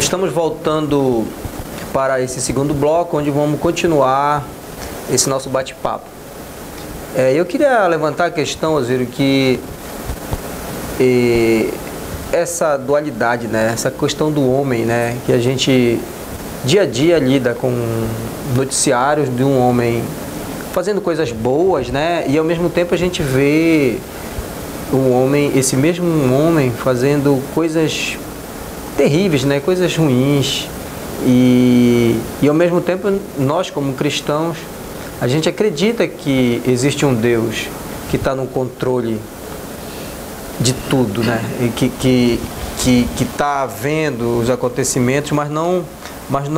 Estamos voltando para esse segundo bloco, onde vamos continuar esse nosso bate-papo. Eu queria levantar a questão, Osírio, que essa dualidade, né, essa questão do homem, né, que a gente dia a dia lida com noticiários de um homem fazendo coisas boas, né, e ao mesmo tempo a gente vê um homem, esse mesmo homem fazendo coisas terríveis, né, coisas ruins, e ao mesmo tempo nós como cristãos a gente acredita que existe um Deus que está no controle de tudo, né? E que está vendo os acontecimentos, mas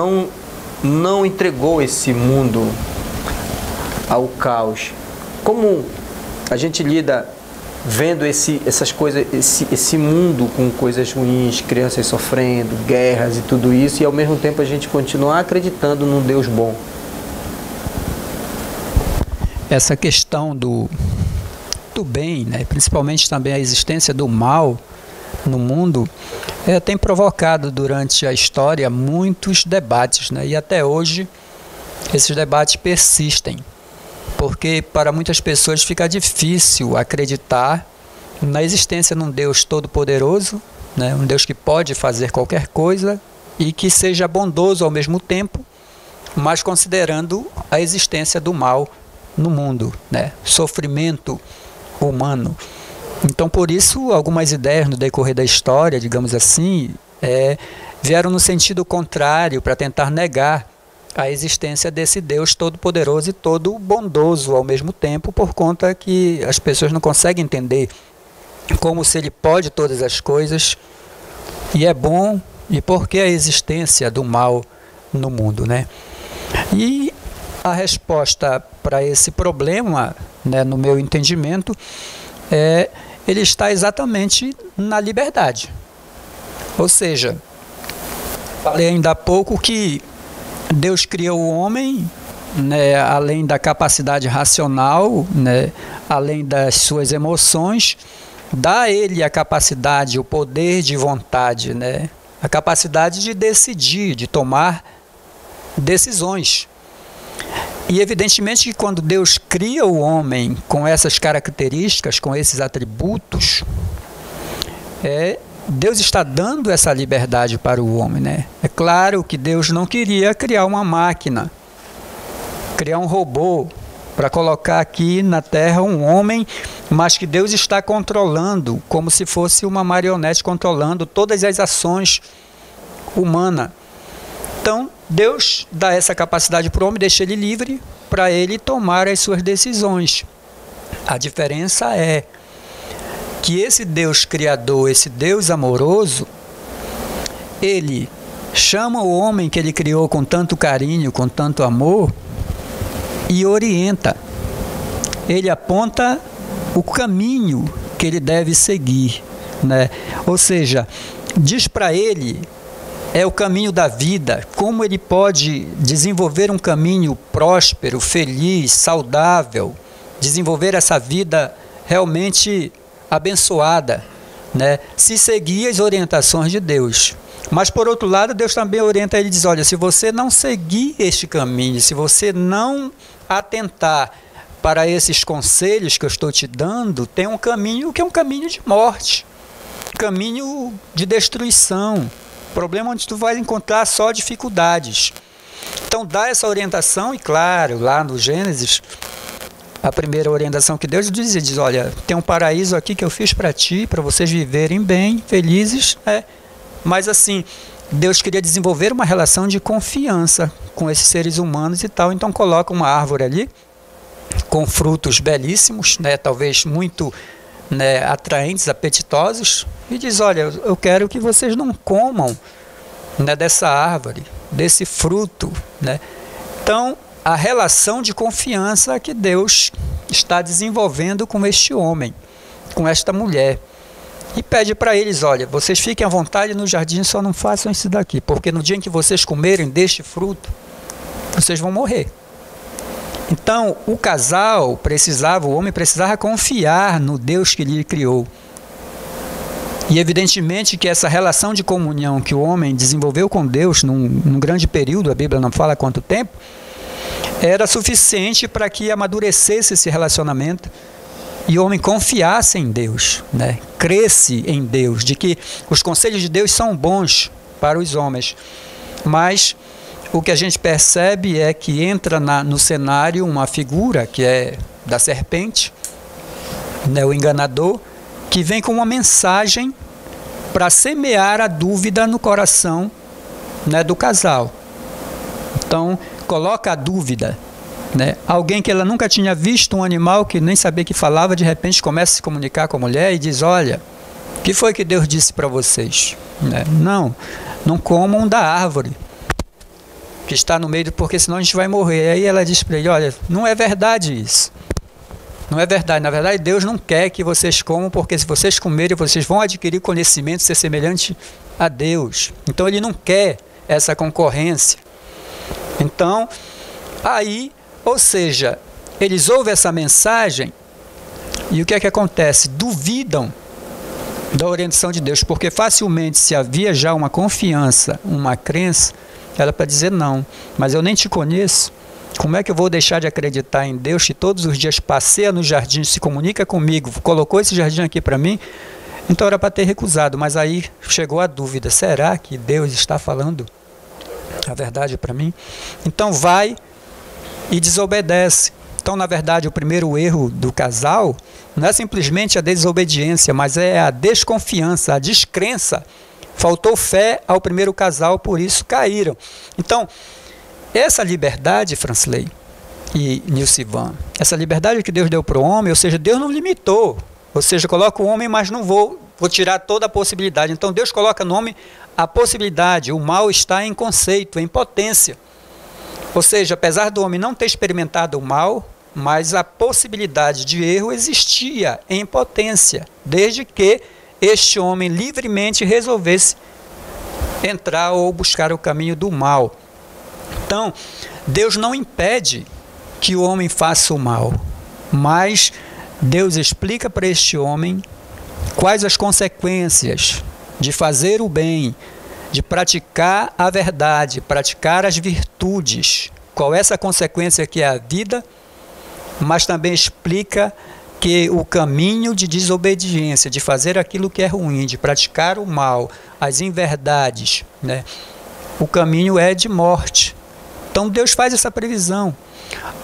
não entregou esse mundo ao caos. Como a gente lida vendo essas coisas, esse mundo com coisas ruins, crianças sofrendo, guerras e tudo isso, e ao mesmo tempo a gente continuar acreditando num Deus bom? Essa questão do bem, né, principalmente também a existência do mal no mundo, tem provocado durante a história muitos debates, né, e até hoje esses debates persistem, porque para muitas pessoas fica difícil acreditar na existência de um Deus todo-poderoso, né, um Deus que pode fazer qualquer coisa e que seja bondoso ao mesmo tempo, mas considerando a existência do mal no mundo, né? Sofrimento humano. Então, por isso, algumas ideias no decorrer da história, digamos assim, vieram no sentido contrário para tentar negar a existência desse Deus todo-poderoso e todo bondoso ao mesmo tempo, por conta que as pessoas não conseguem entender como se ele pode todas as coisas e é bom, e por que a existência do mal no mundo, né? E a resposta para esse problema, né, no meu entendimento, ele está exatamente na liberdade. Ou seja, falei ainda há pouco que Deus criou o homem, né, além da capacidade racional, né, além das suas emoções, dá a ele a capacidade, o poder de vontade, né, a capacidade de decidir, de tomar decisões. E evidentemente que quando Deus cria o homem com essas características, com esses atributos, Deus está dando essa liberdade para o homem, né? É claro que Deus não queria criar uma máquina, criar um robô para colocar aqui na Terra um homem, mas que Deus está controlando, como se fosse uma marionete controlando todas as ações humanas. Então, Deus dá essa capacidade para o homem, deixa ele livre para ele tomar as suas decisões. A diferença é que esse Deus criador, esse Deus amoroso, ele chama o homem que ele criou com tanto carinho, com tanto amor, e orienta. Ele aponta o caminho que ele deve seguir, né? Ou seja, diz para ele o caminho da vida, como ele pode desenvolver um caminho próspero, feliz, saudável, desenvolver essa vida realmente abençoada, né? Se seguir as orientações de Deus. Mas por outro lado, Deus também orienta ele e diz: olha, se você não seguir este caminho, se você não atentar para esses conselhos que eu estou te dando, tem um caminho que é um caminho de morte, caminho de destruição, problema onde tu vai encontrar só dificuldades. Então dá essa orientação, e claro, lá no Gênesis, a primeira orientação que Deus diz, olha, tem um paraíso aqui que eu fiz para ti, para vocês viverem bem, felizes, mas assim, Deus queria desenvolver uma relação de confiança com esses seres humanos e tal, então coloca uma árvore ali, com frutos belíssimos, né, talvez muito, né, atraentes, apetitosos, e diz, olha, eu quero que vocês não comam, né, dessa árvore, desse fruto, né? Então, a relação de confiança que Deus está desenvolvendo com este homem, com esta mulher, e pede para eles, olha, vocês fiquem à vontade no jardim, só não façam isso daqui, porque no dia em que vocês comerem deste fruto, vocês vão morrer. Então, o casal precisava, o homem precisava confiar no Deus que lhe criou. E evidentemente que essa relação de comunhão que o homem desenvolveu com Deus num grande período, a Bíblia não fala quanto tempo, era suficiente para que amadurecesse esse relacionamento e o homem confiasse em Deus, né? Cresce em Deus, de que os conselhos de Deus são bons para os homens. Mas o que a gente percebe é que entra no cenário uma figura que é da serpente, né, o enganador, que vem com uma mensagem para semear a dúvida no coração, né, do casal. Então, coloca a dúvida, né? Alguém que ela nunca tinha visto um animal, que nem sabia que falava, de repente começa a se comunicar com a mulher e diz: olha, o que foi que Deus disse para vocês? Né? Não comam da árvore que está no meio, porque senão a gente vai morrer. Aí ela diz para ele: olha, não é verdade isso. Não é verdade. Na verdade, Deus não quer que vocês comam, porque se vocês comerem, vocês vão adquirir conhecimento, ser semelhante a Deus. Então, ele não quer essa concorrência. Então, aí, ou seja, eles ouvem essa mensagem e o que é que acontece? Duvidam da orientação de Deus, porque facilmente, se havia já uma confiança, uma crença, ela para dizer: não, mas eu nem te conheço. Como é que eu vou deixar de acreditar em Deus que todos os dias passeia no jardim, se comunica comigo, colocou esse jardim aqui para mim? Então era para ter recusado, mas aí chegou a dúvida: será que Deus está falando a verdade para mim? Então vai e desobedece. Então, na verdade, o primeiro erro do casal não é simplesmente a desobediência, mas é a desconfiança, a descrença. Faltou fé ao primeiro casal, por isso caíram. Então, essa liberdade, Francilei e Nilcivan, essa liberdade que Deus deu para o homem, ou seja, Deus não limitou. Ou seja, coloca o homem, mas não vou tirar toda a possibilidade. Então, Deus coloca no homem a possibilidade. O mal está em conceito, em potência. Ou seja, apesar do homem não ter experimentado o mal, mas a possibilidade de erro existia em potência, desde que este homem livremente resolvesse entrar ou buscar o caminho do mal. Então, Deus não impede que o homem faça o mal, mas Deus explica para este homem quais as consequências de fazer o bem, de praticar a verdade, praticar as virtudes. Qual é essa consequência que é a vida, mas também explica que o caminho de desobediência, de fazer aquilo que é ruim, de praticar o mal, as inverdades, né? O caminho é de morte. Então Deus faz essa previsão.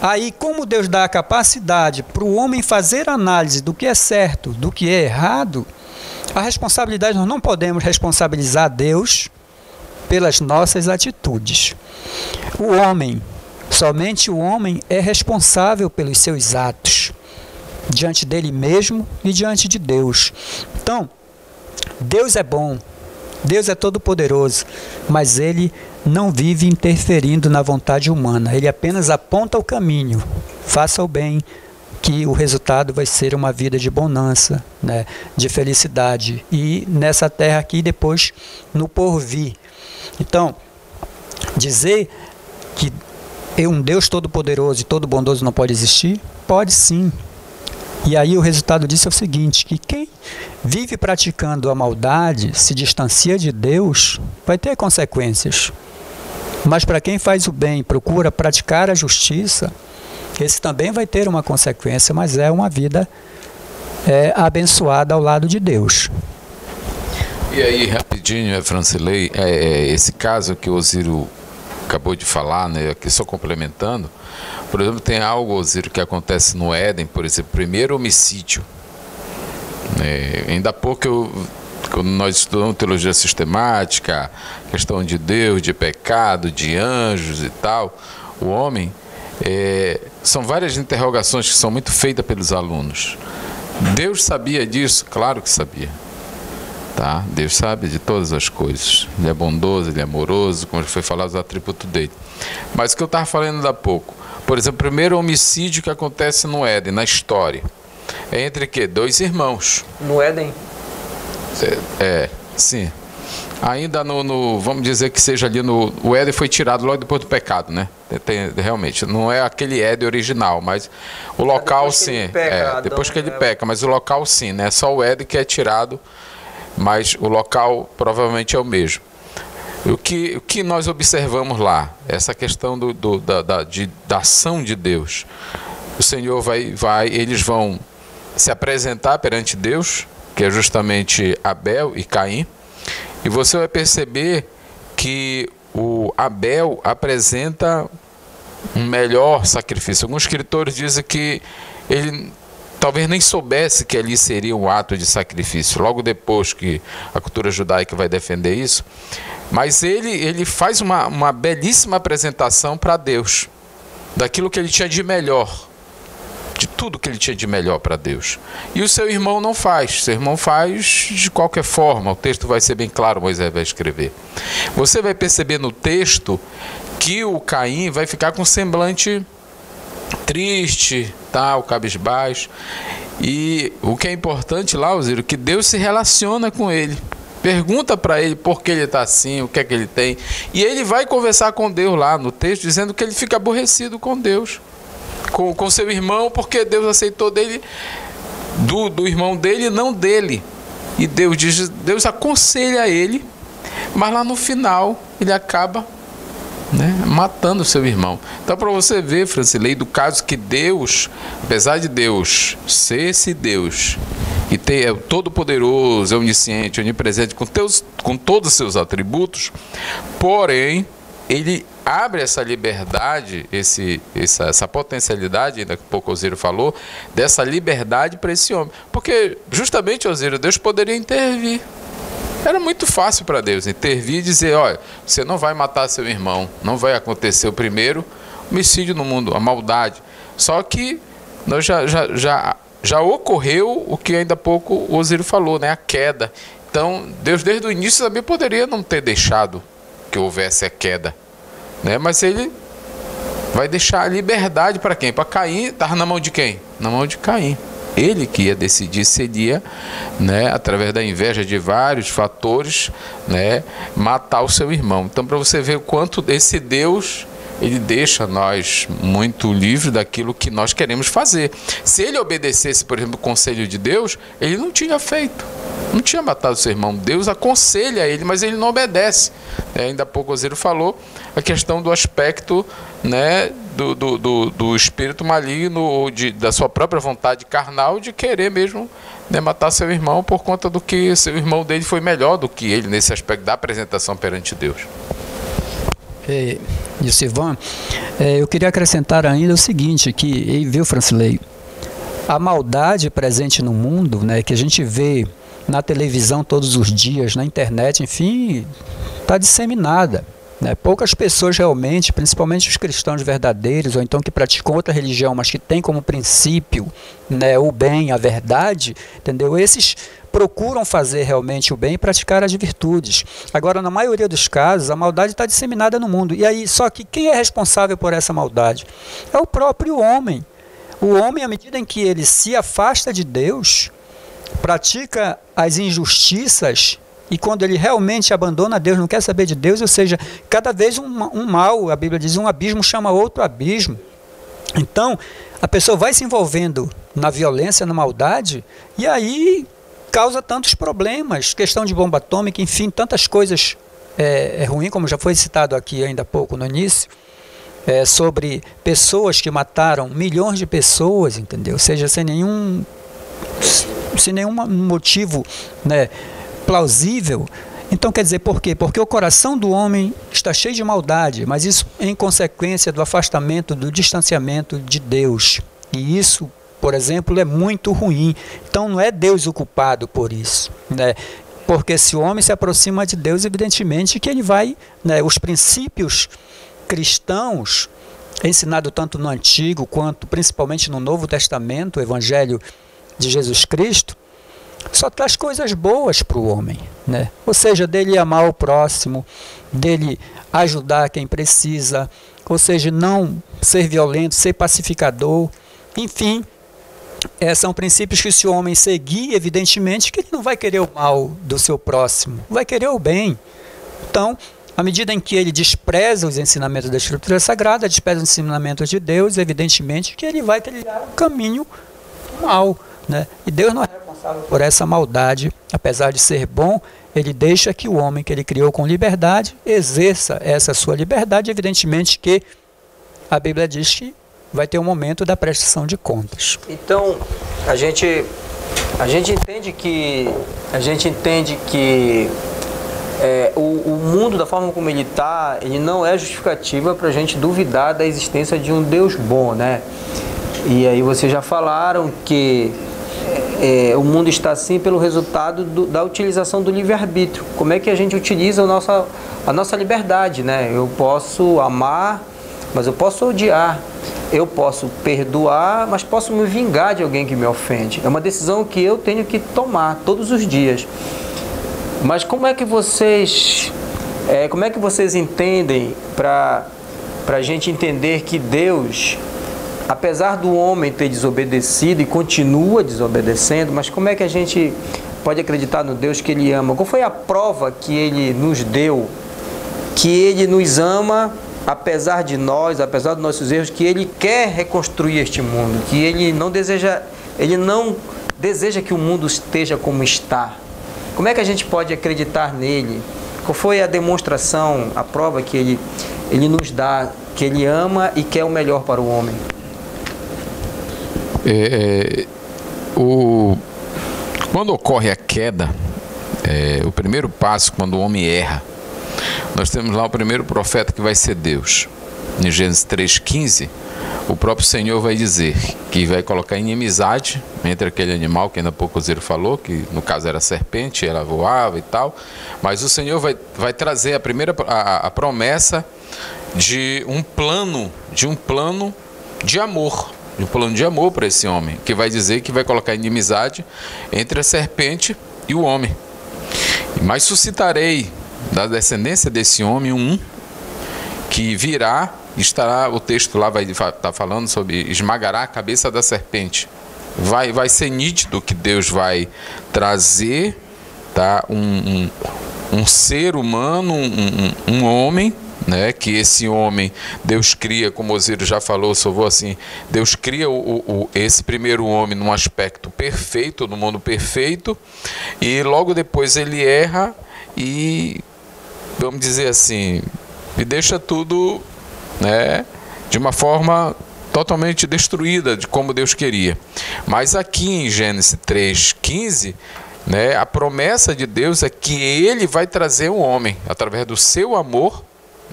Aí, como Deus dá a capacidade para o homem fazer análise do que é certo, do que é errado, a responsabilidade, nós não podemos responsabilizar Deus pelas nossas atitudes. O homem, somente o homem é responsável pelos seus atos, diante dele mesmo e diante de Deus. Então, Deus é bom, Deus é todo-poderoso, mas Ele não vive interferindo na vontade humana. Ele apenas aponta o caminho. Faça o bem, que o resultado vai ser uma vida de bonança, né, de felicidade. E nessa terra aqui, depois no porvir. Então, dizer que um Deus todo-poderoso e todo-bondoso não pode existir? Pode sim. E aí o resultado disso é o seguinte, que quem vive praticando a maldade, se distancia de Deus, vai ter consequências. Mas para quem faz o bem, procura praticar a justiça, esse também vai ter uma consequência, mas é uma vida abençoada ao lado de Deus. E aí, rapidinho, Francilei, esse caso que o Osírio acabou de falar, né, aqui só complementando, por exemplo, tem algo, Osírio, que acontece no Éden, por exemplo, primeiro homicídio. Ainda há pouco, quando nós estudamos teologia sistemática, questão de Deus, de pecado, de anjos e tal, o homem, são várias interrogações que são muito feitas pelos alunos. Deus sabia disso? Claro que sabia. Tá? Deus sabe de todas as coisas. Ele é bondoso, Ele é amoroso, como já foi falado, os atributos dele. Mas o que eu estava falando ainda há pouco, por exemplo, o primeiro homicídio que acontece no Éden, na história, é entre quê? Dois irmãos. No Éden? Sim. Ainda vamos dizer que seja ali o Éden foi tirado logo depois do pecado, né? Realmente, não é aquele Éden original, mas o local sim. Depois que ele peca, mas o local sim, né? Só o Éden que é tirado mas o local provavelmente é o mesmo. O que nós observamos lá? Essa questão da ação de Deus. O Senhor eles vão se apresentar perante Deus, que é justamente Abel e Caim, e você vai perceber que o Abel apresenta um melhor sacrifício. Alguns escritores dizem que ele talvez nem soubesse que ali seria um ato de sacrifício, logo depois que a cultura judaica vai defender isso, mas ele faz uma belíssima apresentação para Deus, daquilo que ele tinha de melhor, de tudo que ele tinha de melhor para Deus. E o seu irmão não faz. Seu irmão faz de qualquer forma. O texto vai ser bem claro, Moisés vai escrever. Você vai perceber no texto que o Caim vai ficar com um semblante triste, tal, cabisbaixo. E o que é importante lá, Osírio, que Deus se relaciona com ele. Pergunta para ele por que ele está assim, o que é que ele tem. E ele vai conversar com Deus lá no texto, dizendo que ele fica aborrecido com Deus. Com seu irmão, porque Deus aceitou dele, do irmão dele, não dele. E Deus aconselha ele, mas lá no final ele acaba, matando o seu irmão. Então, para você ver, Francilei, do caso que Deus, apesar de Deus ser esse Deus e é todo-poderoso, é onisciente, onipresente, com todos os seus atributos, porém ele abre essa liberdade, essa potencialidade, ainda que pouco o Osírio falou, dessa liberdade para esse homem. Porque justamente, Osírio, Deus poderia intervir. Era muito fácil para Deus intervir e dizer, olha, você não vai matar seu irmão, não vai acontecer o primeiro homicídio no mundo, a maldade. Só que nós já ocorreu o que ainda pouco o Osírio falou, a queda. Então, Deus desde o início também poderia não ter deixado que houvesse a queda. Mas ele vai deixar a liberdade para quem? Para Caim. Estava na mão de quem? Na mão de Caim. Ele que ia decidir se ele ia, através da inveja de vários fatores, matar o seu irmão. Então, para você ver o quanto esse Deus, ele deixa nós muito livres daquilo que nós queremos fazer. Se ele obedecesse, por exemplo, o conselho de Deus, ele não tinha feito. Não tinha matado seu irmão. Deus aconselha ele, mas ele não obedece. Ainda há pouco o Osírio falou a questão do aspecto, do espírito maligno, da sua própria vontade carnal, de querer mesmo matar seu irmão por conta do que seu irmão dele foi melhor do que ele nesse aspecto da apresentação perante Deus. Silvan, eu queria acrescentar ainda o seguinte, viu, Francilei, a maldade presente no mundo, que a gente vê na televisão todos os dias, na internet, enfim, está disseminada. Poucas pessoas realmente, principalmente os cristãos verdadeiros, ou então que praticam outra religião, mas que têm como princípio o bem, a verdade, entendeu? Esses procuram fazer realmente o bem e praticar as virtudes. Agora, na maioria dos casos, a maldade está disseminada no mundo. E aí, só que quem é responsável por essa maldade? É o próprio homem. O homem, à medida em que ele se afasta de Deus, pratica as injustiças, e quando ele realmente abandona Deus, não quer saber de Deus, ou seja, cada vez um mal, a Bíblia diz, um abismo chama outro abismo. Então, a pessoa vai se envolvendo na violência, na maldade, e aí causa tantos problemas, questão de bomba atômica, enfim, tantas coisas ruins, como já foi citado aqui ainda há pouco no início, sobre pessoas que mataram milhões de pessoas, entendeu? Ou seja, sem nenhum motivo plausível. Então, quer dizer, por quê? Porque o coração do homem está cheio de maldade, mas isso em consequência do afastamento, do distanciamento de Deus. E isso, por exemplo, é muito ruim. Então, não é Deus o culpado por isso, porque se o homem se aproxima de Deus, evidentemente que ele vai, os princípios cristãos, ensinado tanto no Antigo quanto principalmente no Novo Testamento, o Evangelho de Jesus Cristo, só traz coisas boas para o homem, ou seja, dele amar o próximo, dele ajudar quem precisa, ou seja, não ser violento, ser pacificador, enfim, são princípios que se o homem seguir, evidentemente que ele não vai querer o mal do seu próximo, vai querer o bem. Então, à medida em que ele despreza os ensinamentos da Escritura Sagrada, despreza os ensinamentos de Deus, evidentemente que ele vai trilhar o caminho mal, e Deus não é responsável por essa maldade, apesar de ser bom, ele deixa que o homem que ele criou com liberdade exerça essa sua liberdade. Evidentemente que a Bíblia diz que vai ter um momento da prestação de contas. Então, a gente entende que o mundo, da forma como ele está, ele não é justificativa para a gente duvidar da existência de um Deus bom, né? E aí vocês já falaram que o mundo está assim pelo resultado da utilização do livre-arbítrio. Como é que a gente utiliza a nossa liberdade, né? Eu posso amar, mas eu posso odiar. Eu posso perdoar, mas posso me vingar de alguém que me ofende. É uma decisão que eu tenho que tomar todos os dias. Mas como é que vocês entendem, para a gente entender que Deus, apesar do homem ter desobedecido e continua desobedecendo, mas como é que a gente pode acreditar no Deus que Ele ama? Qual foi a prova que Ele nos deu, que Ele nos ama, apesar de nós, apesar dos nossos erros, que Ele quer reconstruir este mundo, que Ele não deseja que o mundo esteja como está? Como é que a gente pode acreditar nele? Qual foi a demonstração, a prova que Ele nos dá, que Ele ama e quer o melhor para o homem? Quando ocorre a queda, o primeiro passo, quando o homem erra, nós temos lá o primeiro profeta que vai ser Deus. Em Gênesis 3,15, o próprio Senhor vai dizer que vai colocar inimizade entre aquele animal que ainda há pouco o Zero falou, que no caso era a serpente, ela voava e tal, mas o Senhor vai trazer a promessa de um plano de amor, para esse homem, que vai dizer que vai colocar inimizade entre a serpente e o homem. Mas suscitarei da descendência desse homem um que virá, estará, o texto lá vai estar falando sobre esmagará a cabeça da serpente. Vai ser nítido que Deus vai trazer, tá, um ser humano, um homem, né, que esse homem Deus cria, como o Osírio já falou, salvou assim, Deus cria esse primeiro homem num aspecto perfeito, no mundo perfeito, e logo depois ele erra e, vamos dizer assim, e deixa tudo, né, de uma forma totalmente destruída de como Deus queria. Mas aqui em Gênesis 3,15, né, a promessa de Deus é que Ele vai trazer um homem, através do seu amor,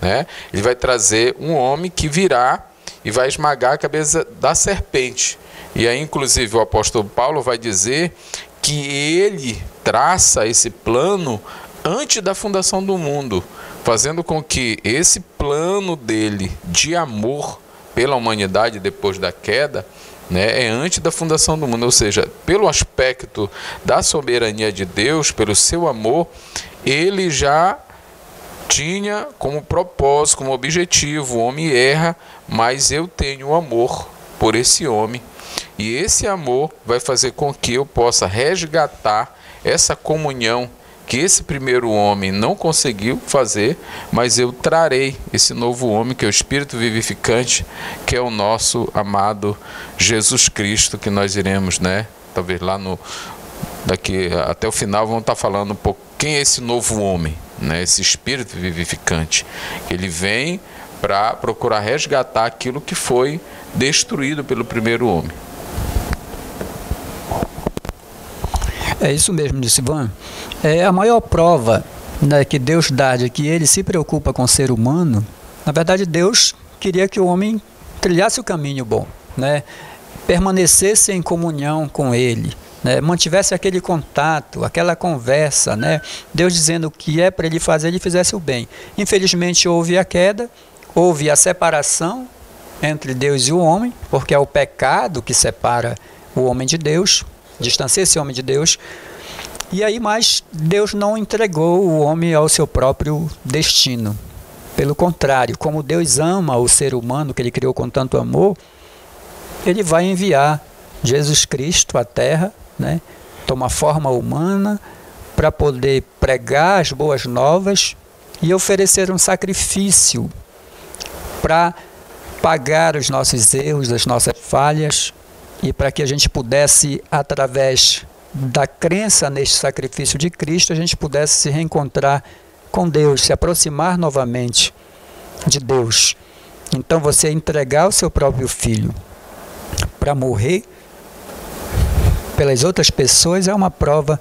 né, Ele vai trazer um homem que virá e vai esmagar a cabeça da serpente. E aí, inclusive, o apóstolo Paulo vai dizer que ele traça esse plano antes da fundação do mundo, fazendo com que esse plano dele de amor pela humanidade depois da queda, né, é antes da fundação do mundo. Ou seja, pelo aspecto da soberania de Deus, pelo seu amor, ele já tinha como propósito, como objetivo: o homem erra, mas eu tenho amor por esse homem, e esse amor vai fazer com que eu possa resgatar essa comunhão que esse primeiro homem não conseguiu fazer, mas eu trarei esse novo homem, que é o Espírito vivificante, que é o nosso amado Jesus Cristo, que nós iremos, né, talvez lá daqui até o final vamos estar falando um pouco quem é esse novo homem, né, esse Espírito vivificante. Ele vem para procurar resgatar aquilo que foi destruído pelo primeiro homem. É isso mesmo, disse Ivan. A maior prova, né, que Deus dá de que Ele se preocupa com o ser humano. Na verdade, Deus queria que o homem trilhasse o caminho bom, né, permanecesse em comunhão com Ele, né, mantivesse aquele contato, aquela conversa, né, Deus dizendo o que é para ele fazer, ele fizesse o bem. Infelizmente houve a queda, houve a separação entre Deus e o homem, porque é o pecado que separa o homem de Deus, distancia esse homem de Deus. E aí, mas Deus não entregou o homem ao seu próprio destino. Pelo contrário, como Deus ama o ser humano que Ele criou com tanto amor, Ele vai enviar Jesus Cristo à Terra, né, toma forma humana, para poder pregar as boas novas e oferecer um sacrifício para pagar os nossos erros, as nossas falhas, e para que a gente pudesse, através da crença neste sacrifício de Cristo, a gente pudesse se reencontrar com Deus, se aproximar novamente de Deus. Então, você entregar o seu próprio filho para morrer pelas outras pessoas é uma prova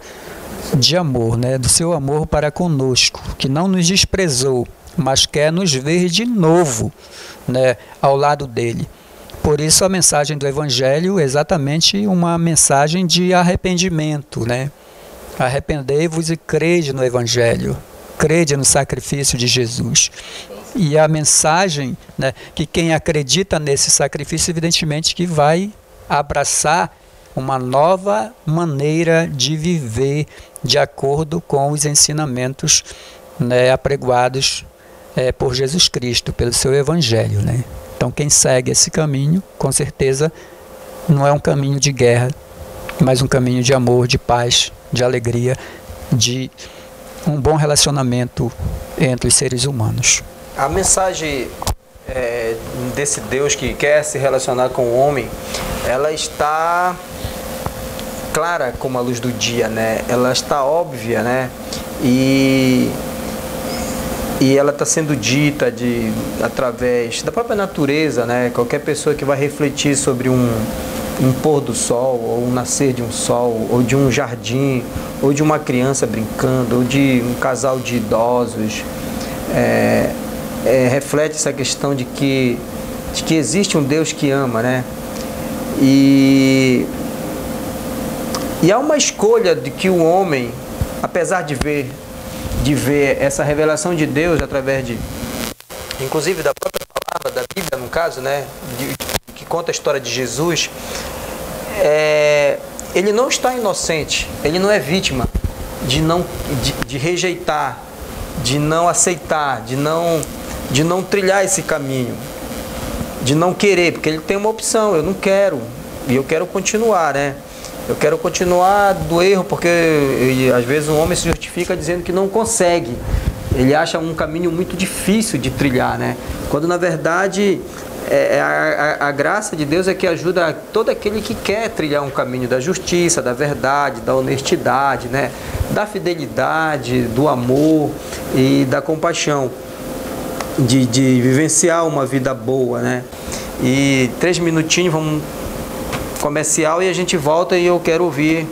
de amor, né? Do seu amor para conosco, que não nos desprezou, mas quer nos ver de novo, né, ao lado dele. Por isso a mensagem do Evangelho é exatamente uma mensagem de arrependimento, né? Arrependei-vos e crede no Evangelho, crede no sacrifício de Jesus. E a mensagem, né, que quem acredita nesse sacrifício, evidentemente que vai abraçar uma nova maneira de viver de acordo com os ensinamentos, né, apregoados por Jesus Cristo, pelo seu Evangelho, né? Então, quem segue esse caminho, com certeza, não é um caminho de guerra, mas um caminho de amor, de paz, de alegria, de um bom relacionamento entre os seres humanos. A mensagem desse Deus que quer se relacionar com o homem, ela está clara como a luz do dia, né? Ela está óbvia, né? E ela está sendo dita através da própria natureza, né? Qualquer pessoa que vai refletir sobre um pôr do sol, ou um nascer de um sol, ou de um jardim, ou de uma criança brincando, ou de um casal de idosos, reflete essa questão de que existe um Deus que ama, né? E há uma escolha de que o homem, apesar de ver essa revelação de Deus através inclusive da própria palavra, da Bíblia no caso, né, que conta a história de Jesus, ele não está inocente, ele não é vítima de rejeitar, de não aceitar, de não trilhar esse caminho, de não querer, porque ele tem uma opção: eu não quero, e eu quero continuar, né? Eu quero continuar do erro, porque às vezes um homem se justifica dizendo que não consegue. Ele acha um caminho muito difícil de trilhar, né? Quando na verdade a graça de Deus é que ajuda todo aquele que quer trilhar um caminho da justiça, da verdade, da honestidade, né? Da fidelidade, do amor e da compaixão, de vivenciar uma vida boa, né? E 3 minutinhos, vamos comercial, e a gente volta e eu quero ouvir